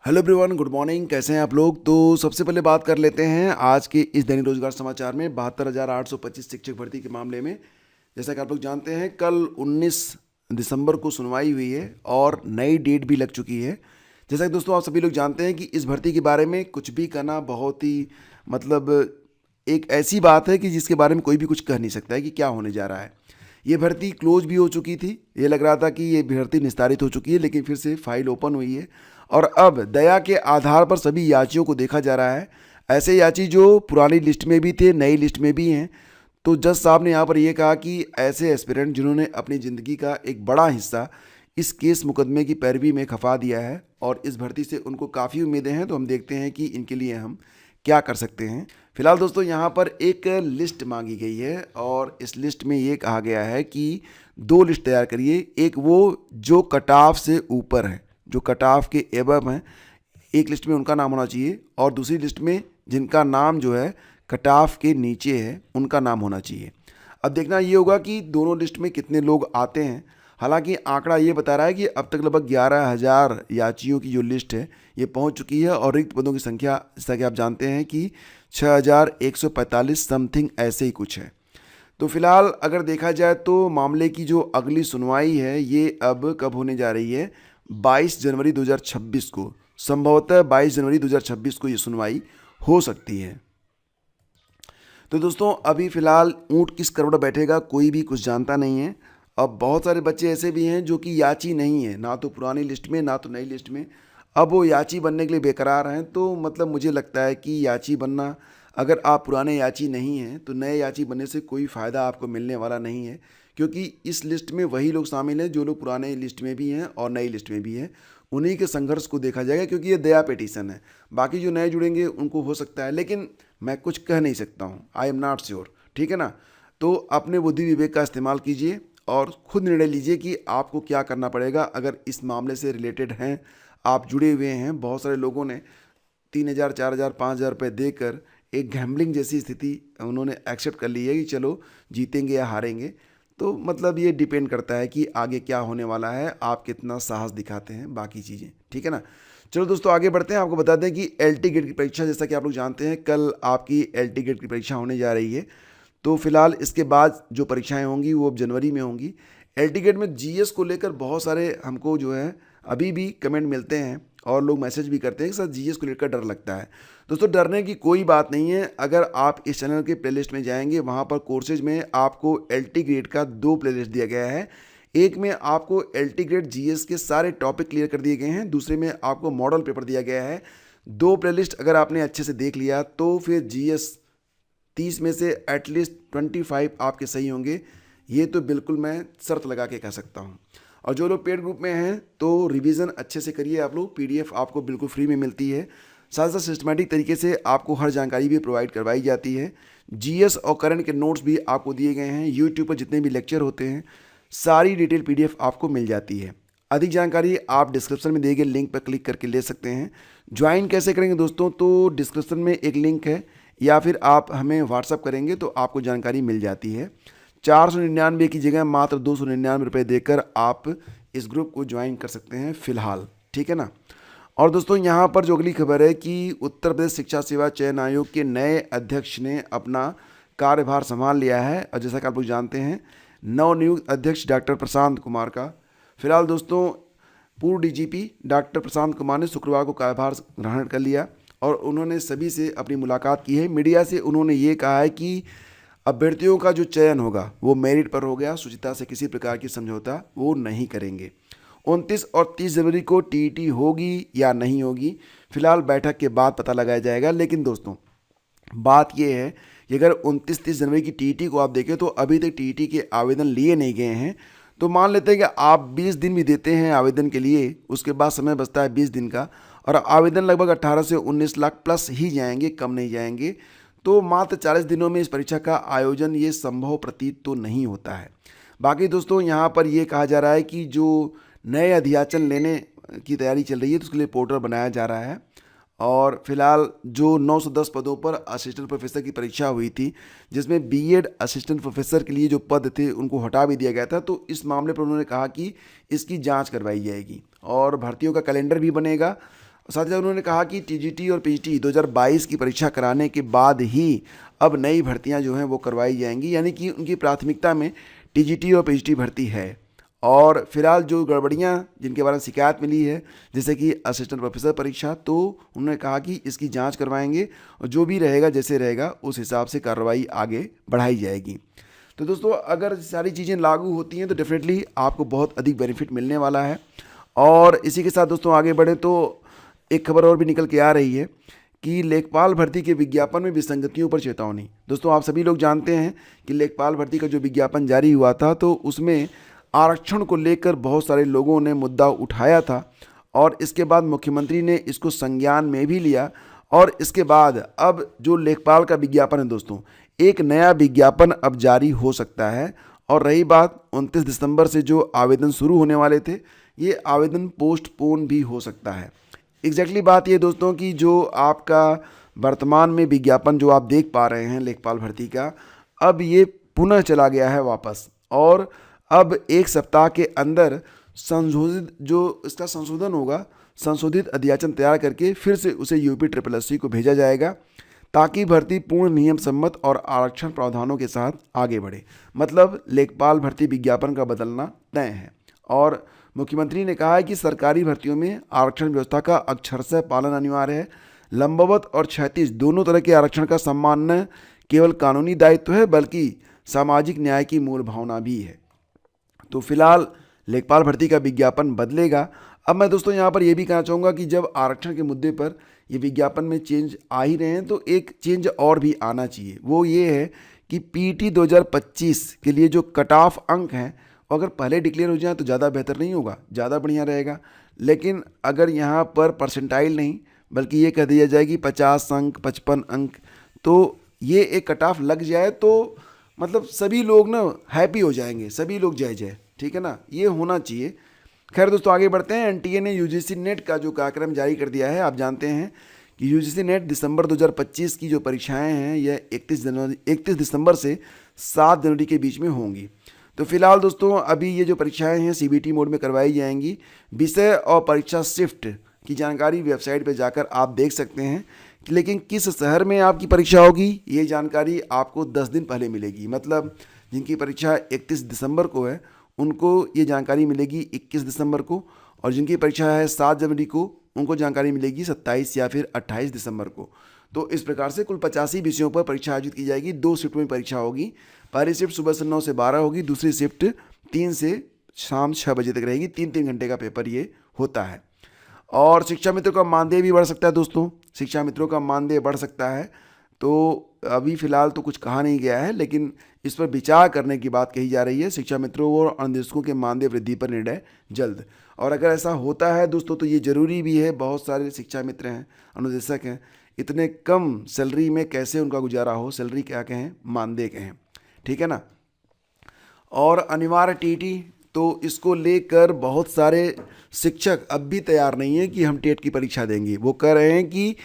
Hello everyone, good morning. कैसे हैं आप लोग? तो सबसे पहले बात कर लेते हैं आज के इस दैनिक रोजगार समाचार में 72,825 शिक्षक भर्ती के मामले में। जैसा कि आप लोग जानते हैं, कल 19 दिसंबर को सुनवाई हुई है और नई डेट भी लग चुकी है। जैसा कि दोस्तों आप सभी लोग जानते हैं कि इस भर्ती के बारे में कुछ भी कहना बहुत ही मतलब एक ऐसी बात है कि जिसके बारे में कोई भी कुछ कह नहीं सकता है कि क्या होने जा रहा है। ये भर्ती क्लोज भी हो चुकी थी, ये लग रहा था कि ये भर्ती निस्तारित हो चुकी है, लेकिन फिर से फाइल ओपन हुई है और अब दया के आधार पर सभी याचियों को देखा जा रहा है। ऐसे याची जो पुरानी लिस्ट में भी थे, नई लिस्ट में भी हैं। तो जज साहब ने यहाँ पर यह कहा कि ऐसे एस्पिरेंट जिन्होंने अपनी ज़िंदगी का एक बड़ा हिस्सा इस केस मुकदमे की पैरवी में खपा दिया है और इस भर्ती से उनको काफ़ी उम्मीदें हैं, तो हम देखते हैं कि इनके लिए हम क्या कर सकते हैं। फिलहाल दोस्तों यहाँ पर एक लिस्ट मांगी गई है और इस लिस्ट में ये कहा गया है कि दो लिस्ट तैयार करिए। एक वो जो कट ऑफ से ऊपर है, जो कट ऑफ के एबव हैं, एक लिस्ट में उनका नाम होना चाहिए, और दूसरी लिस्ट में जिनका नाम जो है कट ऑफ के नीचे है उनका नाम होना चाहिए। अब देखना ये होगा कि दोनों लिस्ट में कितने लोग आते हैं। हालांकि आंकड़ा ये बता रहा है कि अब तक लगभग 11,000 याचियों की जो लिस्ट है ये पहुंच चुकी है और रिक्त पदों की संख्या जैसा कि आप जानते हैं कि 6,145 समथिंग ऐसे ही कुछ है। तो फिलहाल अगर देखा जाए तो मामले की जो अगली सुनवाई है ये अब कब होने जा रही है? 22 जनवरी 2026 को, संभवतः 22 जनवरी 2026 को ये सुनवाई हो सकती है। तो दोस्तों अभी फ़िलहाल ऊँट किस करोड़ बैठेगा कोई भी कुछ जानता नहीं है। अब बहुत सारे बच्चे ऐसे भी हैं जो कि याची नहीं है, ना तो पुरानी लिस्ट में ना तो नई लिस्ट में। अब वो याची बनने के लिए बेकरार हैं। तो मतलब मुझे लगता है कि याची बनना, अगर आप पुराने याची नहीं हैं तो नए याची बनने से कोई फ़ायदा आपको मिलने वाला नहीं है, क्योंकि इस लिस्ट में वही लोग शामिल हैं जो लोग पुराने लिस्ट में भी हैं और नई लिस्ट में भी हैं। उन्हीं के संघर्ष को देखा जाएगा, क्योंकि ये दया पिटीशन है। बाकी जो नए जुड़ेंगे उनको हो सकता है, लेकिन मैं कुछ कह नहीं सकता हूँ। आई एम नॉट श्योर, ठीक है ना? तो अपने बुद्धि विवेक का इस्तेमाल कीजिए और खुद निर्णय लीजिए कि आपको क्या करना पड़ेगा। अगर इस मामले से रिलेटेड हैं, आप जुड़े हुए हैं, बहुत सारे लोगों ने 3,000, 4,000, 5,000 रुपये देकर एक गैम्बलिंग जैसी स्थिति उन्होंने एक्सेप्ट कर ली है कि चलो जीतेंगे या हारेंगे। तो मतलब ये डिपेंड करता है कि आगे क्या होने वाला है, आप कितना साहस दिखाते हैं, बाकी चीज़ें, ठीक है ना? चलो दोस्तों आगे बढ़ते हैं। आपको बता दें कि एलटी गेट की परीक्षा, जैसा कि आप लोग जानते हैं, कल आपकी एलटी गेट की परीक्षा होने जा रही है। तो फिलहाल इसके बाद जो परीक्षाएं होंगी वो अब जनवरी में होंगी। एलटी गेट में जीएस को लेकर बहुत सारे हमको जो है अभी भी कमेंट मिलते हैं और लोग मैसेज भी करते हैं कि सर जीएस को लेकर डर लगता है। दोस्तों डरने की कोई बात नहीं है। अगर आप इस चैनल के प्लेलिस्ट में जाएंगे, वहाँ पर कोर्सेज में आपको एलटी ग्रेड का 2 प्लेलिस्ट दिया गया है। एक में आपको एलटी ग्रेड जीएस के सारे टॉपिक क्लियर कर दिए गए हैं, दूसरे में आपको मॉडल पेपर दिया गया है। 2 प्लेलिस्ट अगर आपने अच्छे से देख लिया तो फिर जीएस 30 में से एटलीस्ट 25 आपके सही होंगे। ये तो बिल्कुल मैं शर्त लगा के कह सकता हूँ। और जो लोग पेड ग्रुप में हैं तो रिवीजन अच्छे से करिए आप लोग। पीडीएफ आपको बिल्कुल फ्री में मिलती है। साथ साथ सिस्टमेटिक तरीके से आपको हर जानकारी भी प्रोवाइड करवाई जाती है। जीएस और करंट के नोट्स भी आपको दिए गए हैं। यूट्यूब पर जितने भी लेक्चर होते हैं सारी डिटेल पीडीएफ आपको मिल जाती है। अधिक जानकारी आप डिस्क्रिप्शन में दिए गए लिंक पर क्लिक करके ले सकते हैं। ज्वाइन कैसे करेंगे दोस्तों? तो डिस्क्रिप्शन में एक लिंक है, या फिर आप हमें व्हाट्सअप करेंगे तो आपको जानकारी मिल जाती है। 499 की जगह मात्र 299 रुपये देकर आप इस ग्रुप को ज्वाइन कर सकते हैं फ़िलहाल, ठीक है ना? और दोस्तों यहाँ पर जो अगली खबर है कि उत्तर प्रदेश शिक्षा सेवा चयन आयोग के नए अध्यक्ष ने अपना कार्यभार संभाल लिया है। और जैसा कि आप लोग जानते हैं, नवनियुक्त अध्यक्ष डॉक्टर प्रशांत कुमार का, फिलहाल दोस्तों पूर्व डीजीपी डॉक्टर प्रशांत कुमार ने शुक्रवार को कार्यभार ग्रहण कर लिया और उन्होंने सभी से अपनी मुलाकात की है। मीडिया से उन्होंने ये कहा है कि अभ्यर्थियों का जो चयन होगा वो मेरिट पर हो गया, शुचिता से किसी प्रकार की समझौता वो नहीं करेंगे। 29 और 30 जनवरी को टीईटी होगी या नहीं होगी, फिलहाल बैठक के बाद पता लगाया जाएगा। लेकिन दोस्तों बात यह है कि अगर 29-30 जनवरी की टीईटी को आप देखें तो अभी तक टीईटी के आवेदन लिए नहीं गए हैं। तो मान लेते हैं कि आप 20 दिन भी देते हैं आवेदन के लिए, उसके बाद समय बचता है 20 दिन का, और आवेदन लगभग 18 से 19 लाख प्लस ही जाएंगे, कम नहीं जाएंगे। तो मात्र 40 दिनों में इस परीक्षा का आयोजन ये संभव प्रतीत तो नहीं होता है। बाकी दोस्तों यहाँ पर ये कहा जा रहा है कि जो नए अध्याचन लेने की तैयारी चल रही है तो उसके लिए पोर्टल बनाया जा रहा है। और फिलहाल जो 910 पदों पर असिस्टेंट प्रोफेसर की परीक्षा हुई थी, जिसमें बीएड असिस्टेंट प्रोफेसर के लिए जो पद थे उनको हटा भी दिया गया था, तो इस मामले पर उन्होंने कहा कि इसकी जांच करवाई जाएगी और भर्तियों का कैलेंडर भी बनेगा। साथ ही उन्होंने कहा कि टीजीटी और पीजीटी 2022 की परीक्षा कराने के बाद ही अब नई भर्तियां जो हैं वो करवाई जाएंगी, यानी कि उनकी प्राथमिकता में टीजीटी और पीजीटी भर्ती है। और फिलहाल जो गड़बड़ियां जिनके बारे में शिकायत मिली है, जैसे कि असिस्टेंट प्रोफेसर परीक्षा, तो उन्होंने कहा कि इसकी जांच करवाएंगे और जो भी रहेगा जैसे रहेगा उस हिसाब से कार्रवाई आगे बढ़ाई जाएगी। तो दोस्तों अगर सारी चीज़ें लागू होती हैं तो डेफिनेटली आपको बहुत अधिक बेनिफिट मिलने वाला है। और इसी के साथ दोस्तों आगे बढ़ें तो एक खबर और भी निकल के आ रही है कि लेखपाल भर्ती के विज्ञापन में विसंगतियों पर चेतावनी। दोस्तों आप सभी लोग जानते हैं कि लेखपाल भर्ती का जो विज्ञापन जारी हुआ था तो उसमें आरक्षण को लेकर बहुत सारे लोगों ने मुद्दा उठाया था और इसके बाद मुख्यमंत्री ने इसको संज्ञान में भी लिया। और इसके बाद अब जो लेखपाल का विज्ञापन है दोस्तों, एक नया विज्ञापन अब जारी हो सकता है। और रही बात 29 दिसंबर से जो आवेदन शुरू होने वाले थे, ये आवेदन पोस्टपोन भी हो सकता है। एग्जैक्टली बात ये दोस्तों कि जो आपका वर्तमान में विज्ञापन जो आप देख पा रहे हैं लेखपाल भर्ती का, अब ये पुनः चला गया है वापस। और अब एक सप्ताह के अंदर संशोधित जो इसका संशोधन होगा, संशोधित अध्याचन तैयार करके फिर से उसे UPSSC को भेजा जाएगा ताकि भर्ती पूर्ण नियम सम्मत और आरक्षण प्रावधानों के साथ आगे बढ़े। मतलब लेखपाल भर्ती विज्ञापन का बदलना तय है। और मुख्यमंत्री ने कहा है कि सरकारी भर्तियों में आरक्षण व्यवस्था का अक्षरशः पालन अनिवार्य है। लंबवत और क्षैतिज दोनों तरह के आरक्षण का सम्मान न केवल कानूनी दायित्व है बल्कि सामाजिक न्याय की मूल भावना भी है। तो फिलहाल लेखपाल भर्ती का विज्ञापन बदलेगा। अब मैं दोस्तों यहाँ पर यह भी कहना चाहूँगा कि जब आरक्षण के मुद्दे पर ये विज्ञापन में चेंज आ ही रहे हैं तो एक चेंज और भी आना चाहिए। वो ये है कि पीटी 2025 के लिए जो कट ऑफ अंक हैं अगर पहले डिक्लेयर हो जाए तो ज़्यादा बेहतर नहीं होगा, ज़्यादा बढ़िया रहेगा। लेकिन अगर यहाँ पर परसेंटाइल नहीं बल्कि ये कह दिया जाए कि 50 अंक 55 अंक, तो ये एक कट ऑफ लग जाए तो मतलब सभी लोग ना हैप्पी हो जाएंगे, सभी लोग जय जय, ठीक है ना, ये होना चाहिए। खैर दोस्तों आगे बढ़ते हैं। एनटीए ने यूजीसी नेट का जो कार्यक्रम जारी कर दिया है। आप जानते हैं कि यूजीसी नेट दिसंबर 2025 की जो परीक्षाएं हैं यह 31 दिसंबर से 7 जनवरी के बीच में होंगी। तो फिलहाल दोस्तों अभी ये जो परीक्षाएं हैं सीबीटी मोड में करवाई जाएंगी। विषय और परीक्षा शिफ्ट की जानकारी वेबसाइट पर जाकर आप देख सकते हैं, लेकिन किस शहर में आपकी परीक्षा होगी ये जानकारी आपको 10 दिन पहले मिलेगी। मतलब जिनकी परीक्षा 31 दिसंबर को है उनको ये जानकारी मिलेगी 21 दिसंबर को, और जिनकी परीक्षा है 7 जनवरी को उनको जानकारी मिलेगी 27 या फिर 28 दिसंबर को। तो इस प्रकार से कुल 85 विषयों पर परीक्षा आयोजित की जाएगी। 2 शिफ्ट में परीक्षा होगी। पहली शिफ्ट सुबह से 9 से 12 होगी, दूसरी शिफ्ट 3 से शाम 6 बजे तक रहेगी। 3-3 घंटे का पेपर ये होता है। और शिक्षा मित्रों का मानदेय भी बढ़ सकता है दोस्तों, शिक्षा मित्रों का मानदेय बढ़ सकता है। तो अभी फ़िलहाल तो कुछ कहा नहीं गया है, लेकिन इस पर विचार करने की बात कही जा रही है। शिक्षा मित्रों और अनुदेशकों के मानदेय वृद्धि पर निर्णय जल्द। और अगर ऐसा होता है दोस्तों तो ये ज़रूरी भी है। बहुत सारे शिक्षा मित्र हैं, अनुदेशक हैं, इतने कम सैलरी में कैसे उनका गुजारा हो, सैलरी क्या कहें मानदेय कहें, ठीक है ना। और अनिवार्य टीटी, तो इसको लेकर बहुत सारे शिक्षक अब भी तैयार नहीं है कि हम टेट की परीक्षा देंगे। वो कह रहे हैं कि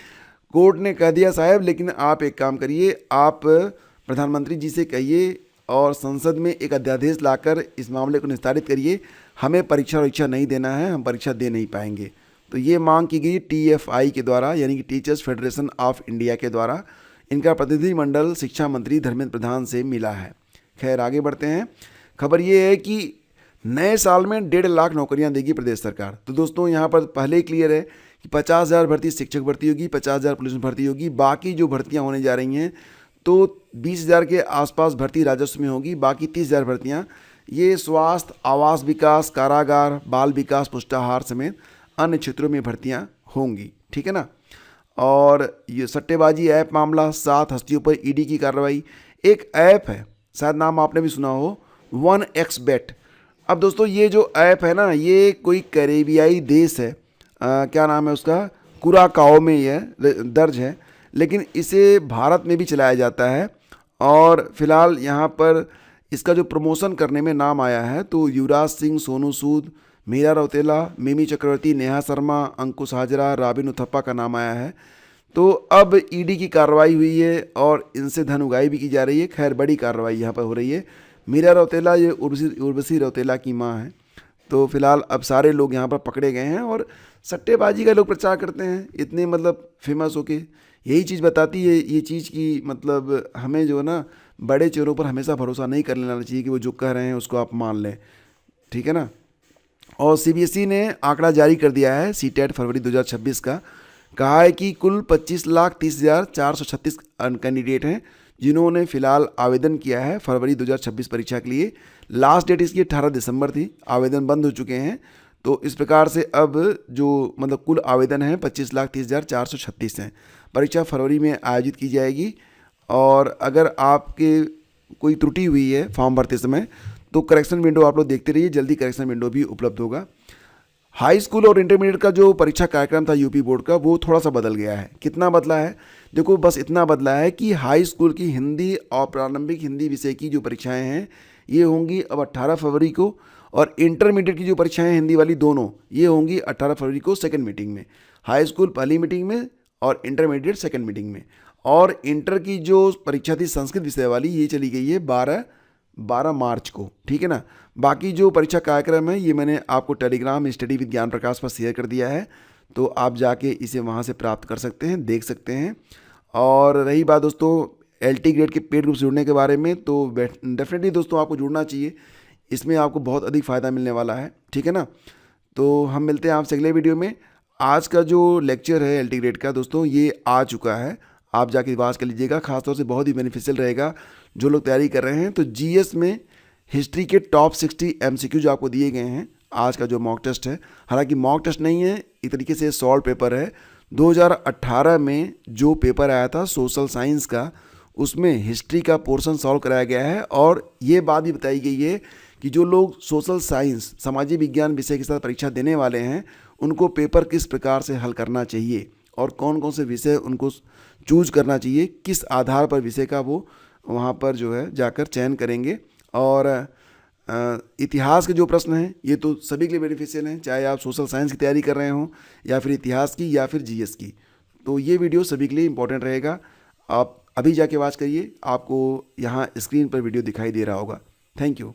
कोर्ट ने कह दिया साहब, लेकिन आप एक काम करिए, आप प्रधानमंत्री जी से कहिए और संसद में एक अध्यादेश लाकर इस मामले को निस्तारित करिए। हमें परीक्षा नहीं देना है, हम परीक्षा दे नहीं पाएंगे। तो ये मांग की गई TFI के द्वारा, यानी कि टीचर्स फेडरेशन ऑफ इंडिया के द्वारा। इनका प्रतिनिधिमंडल शिक्षा मंत्री धर्मेंद्र प्रधान से मिला है। खैर आगे बढ़ते हैं। खबर ये है कि नए साल में 1.5 लाख नौकरियां देगी प्रदेश सरकार। तो दोस्तों यहाँ पर पहले ही क्लियर है कि 50,000 भर्ती शिक्षक भर्ती होगी, 50,000 पुलिस में भर्ती होगी। बाकी जो भर्तियां होने जा रही हैं तो 20,000 के आसपास भर्ती राजस्व में होगी। बाकी 30,000 भर्तियां ये स्वास्थ्य, आवास विकास, कारागार, बाल विकास, पुष्टाहार समेत अन्य क्षेत्रों में भर्तियां होंगी, ठीक है ना। और ये सट्टेबाजी ऐप मामला, 7 हस्तियों पर ईडी की कार्रवाई। एक ऐप है, शायद नाम आपने भी सुना हो, 1xBet। अब दोस्तों ये जो ऐप है ना, ये कोई कैरेबियाई देश है, क्या नाम है उसका, कुराकाओ में यह दर्ज है, लेकिन इसे भारत में भी चलाया जाता है। और फिलहाल यहाँ पर इसका जो प्रमोशन करने में नाम आया है तो युवराज सिंह, सोनू सूद, मीरा रौतेला, मिमी चक्रवर्ती, नेहा शर्मा, अंकुश हाजरा, राबिन उथप्पा का नाम आया है। तो अब ईडी की कार्रवाई हुई है और इनसे धन उगाही भी की जा रही है। खैर बड़ी कार्रवाई यहाँ पर हो रही है। मीरा रौतेला ये उर्वशी रौतेला की माँ है। तो फिलहाल अब सारे लोग यहाँ पर पकड़े गए हैं और सट्टेबाजी का लोग प्रचार करते हैं इतने मतलब फेमस होके। यही चीज़ बताती है ये चीज़ की मतलब हमें जो है ना बड़े चेहरों पर हमेशा भरोसा नहीं कर लेना चाहिए कि वो जो कह रहे हैं उसको आप मान लें, ठीक है ना। और सीबीएसई ने आंकड़ा जारी कर दिया है सीटेट फरवरी 2026 का। कहा है कि कुल 25,30,436 कैंडिडेट हैं जिन्होंने फिलहाल आवेदन किया है फरवरी 2026 परीक्षा के लिए। लास्ट डेट इसकी 18 दिसंबर थी, आवेदन बंद हो चुके हैं। तो इस प्रकार से अब जो मतलब कुल आवेदन है 25,30,436 हैं। परीक्षा फरवरी में आयोजित की जाएगी। और अगर आपके कोई त्रुटि हुई है फॉर्म भरते समय तो करेक्शन विंडो आप लोग देखते रहिए, जल्दी करेक्शन विंडो भी उपलब्ध होगा। हाई स्कूल और इंटरमीडिएट का जो परीक्षा कार्यक्रम था यूपी बोर्ड का वो थोड़ा सा बदल गया है। कितना बदला है? देखो बस इतना बदला है कि हाई स्कूल की हिंदी और प्रारंभिक हिंदी विषय की जो परीक्षाएं हैं ये होंगी अब 18 फरवरी को, और इंटरमीडिएट की जो परीक्षाएं हिंदी वाली दोनों ये होंगी 18 फरवरी को सेकेंड मीटिंग में। हाई स्कूल पहली मीटिंग में और इंटरमीडिएट सेकेंड मीटिंग में। और इंटर की जो परीक्षा थी संस्कृत विषय वाली ये चली गई है 12 मार्च को, ठीक है ना। बाकी जो परीक्षा कार्यक्रम है ये मैंने आपको टेलीग्राम स्टडी विद ज्ञान प्रकाश पर शेयर कर दिया है, तो आप जाके इसे वहाँ से प्राप्त कर सकते हैं, देख सकते हैं। और रही बात दोस्तों LT ग्रेड के पेड ग्रुप से जुड़ने के बारे में, तो डेफिनेटली दोस्तों आपको जुड़ना चाहिए, इसमें आपको बहुत अधिक फ़ायदा मिलने वाला है, ठीक है ना। तो हम मिलते हैं आपसे अगले वीडियो में। आज का जो लेक्चर है LT ग्रेड का दोस्तों ये आ चुका है, आप जाके वाच कर लीजिएगा, खासतौर से बहुत ही बेनिफिशियल रहेगा जो लोग तैयारी कर रहे हैं। तो GS में हिस्ट्री के टॉप 60 MCQ जो आपको दिए गए हैं आज का जो मॉक टेस्ट है, हालांकि मॉक टेस्ट नहीं है, एक तरीके से सॉल्व पेपर है। 2018 में जो पेपर आया था सोशल साइंस का उसमें हिस्ट्री का पोर्शन सॉल्व कराया गया है। और ये बात भी बताई गई है कि जो लोग सोशल साइंस सामाजिक विज्ञान विषय के साथ परीक्षा देने वाले हैं उनको पेपर किस प्रकार से हल करना चाहिए और कौन कौन से विषय उनको चूज करना चाहिए, किस आधार पर विषय का वो वहाँ पर जो है जाकर चयन करेंगे। और इतिहास के जो प्रश्न हैं ये तो सभी के लिए बेनिफिशियल हैं, चाहे आप सोशल साइंस की तैयारी कर रहे हों या फिर इतिहास की या फिर GS की। तो ये वीडियो सभी के लिए इंपॉर्टेंट रहेगा। आप अभी जाके वॉच करिए, आपको यहाँ स्क्रीन पर वीडियो दिखाई दे रहा होगा। Thank you.